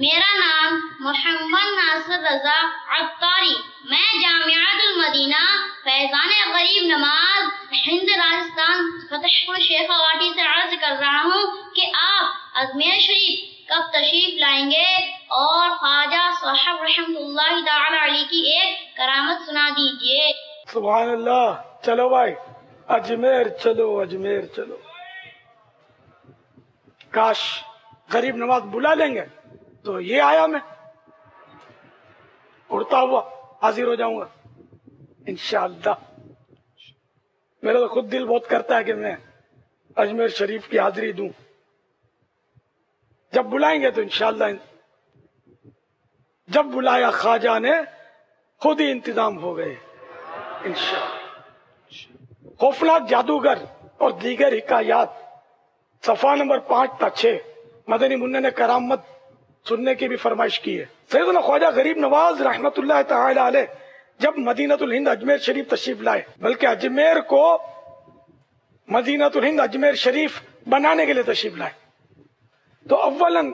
میرا نام محمد ناصر رضا عطاری، میں جامعۃ المدینہ فیضان غریب نواز ہند راجستھان فتح پور شیخ واٹی سے عرض کر رہا ہوں کہ آپ اجمیر شریف کب تشریف لائیں گے اور خواجہ صاحب رحمۃ اللہ تعالی علیہ کی ایک کرامت سنا دیجیے۔ سبحان اللہ۔ چلو بھائی، اجمیر چلو، اجمیر چلو۔ کاش غریب نواز بلا لیں گے تو یہ آیا میں اڑتا ہوا حاضر ہو جاؤں گا انشاءاللہ۔ میرا تو خود دل بہت کرتا ہے کہ میں اجمیر شریف کی حاضری دوں۔ جب بلائیں گے تو انشاءاللہ، جب بلایا خواجہ نے خود ہی انتظام ہو گئے انشاءاللہ۔ خوفناک جادوگر اور دیگر حکایات، صفحہ نمبر 5 تا 6۔ مدنی منہ نے کرامت سننے کی بھی فرمائش کی ہے۔ سیدنا خواجہ غریب نواز رحمت اللہ تعالی علیہ جب مدینہ الہند اجمیر شریف تشریف لائے، بلکہ اجمیر کو مدینہ الہند اجمیر شریف بنانے کے لیے تشریف لائے، تو اولاً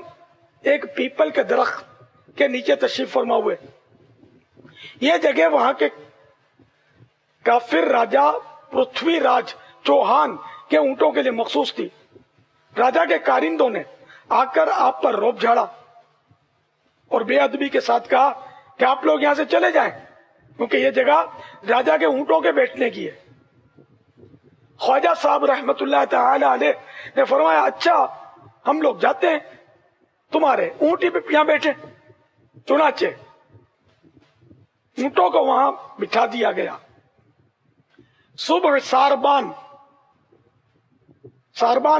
ایک پیپل کے درخت کے نیچے تشریف فرما ہوئے۔ یہ جگہ وہاں کے کافر راجہ پرتھوی راج چوہان کے اونٹوں کے لیے مخصوص تھی۔ راجہ کے کارندوں نے آ کر آپ پر روب جھاڑا اور بے ادبی کے ساتھ کہا کہ آپ لوگ یہاں سے چلے جائیں، کیونکہ یہ جگہ راجہ کے اونٹوں کے بیٹھنے کی ہے۔ خواجہ صاحب رحمت اللہ تعالی علیہ نے فرمایا، اچھا ہم لوگ جاتے ہیں، تمہارے اونٹ ہی یہاں بیٹھے۔ چنانچہ اونٹوں کو وہاں بٹھا دیا گیا۔ صبح ساربان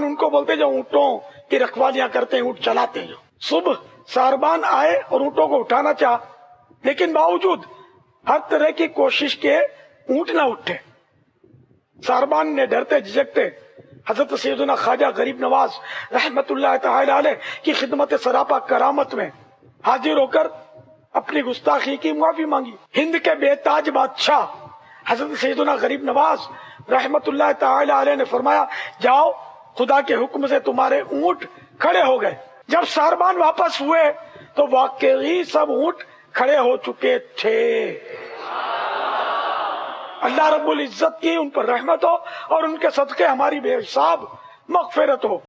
ان کو بولتے جو اونٹوں کی رکھوالیاں کرتے ہیں، اونٹ چلاتے ہیں۔ صبح ساربان آئے اور اونٹوں کو اٹھانا چاہا، لیکن باوجود ہر طرح کی کوشش کے اونٹ نہ اٹھے۔ ساربان نے ڈرتے جھجکتے حضرت سیدنا خواجہ غریب نواز رحمت اللہ تعالی علیہ کی خدمت سراپا کرامت میں حاضر ہو کر اپنی گستاخی کی معافی مانگی۔ ہند کے بے تاج بادشاہ حضرت سیدنا غریب نواز رحمت اللہ تعالی علیہ نے فرمایا، جاؤ، خدا کے حکم سے تمہارے اونٹ کھڑے ہو گئے۔ جب ساربان واپس ہوئے تو واقعی سب اونٹ کھڑے ہو چکے تھے۔ اللہ رب العزت کی ان پر رحمت ہو اور ان کے صدقے ہماری بے حساب مغفرت ہو۔